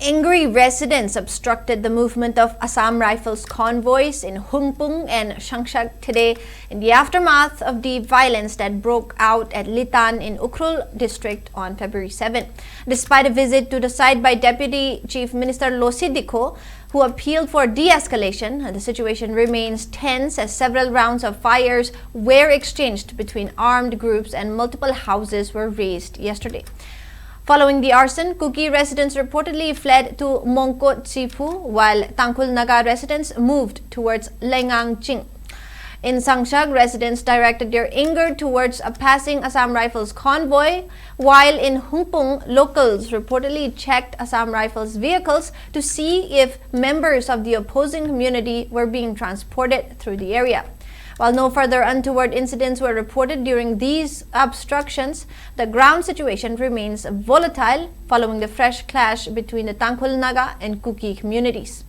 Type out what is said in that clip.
Angry residents obstructed the movement of Assam Rifles convoys in Hungpung and Shangshak today in the aftermath of the violence that broke out at Litan in Ukhrul district on February 7. Despite a visit to the site by Deputy Chief Minister Losidiko, who appealed for de-escalation, the situation remains tense as several rounds of fires were exchanged between armed groups and multiple houses were razed yesterday. Following the arson, Kuki residents reportedly fled to Mongkot Sipu, while Tangkhul Naga residents moved towards Lengang Ching. In Shangshak, residents directed their anger towards a passing Assam Rifles convoy, while in Hungpung, locals reportedly checked Assam Rifles vehicles to see if members of the opposing community were being transported through the area. While no further untoward incidents were reported during these obstructions, the ground situation remains volatile following the fresh clash between the Tangkhul Naga and Kuki communities.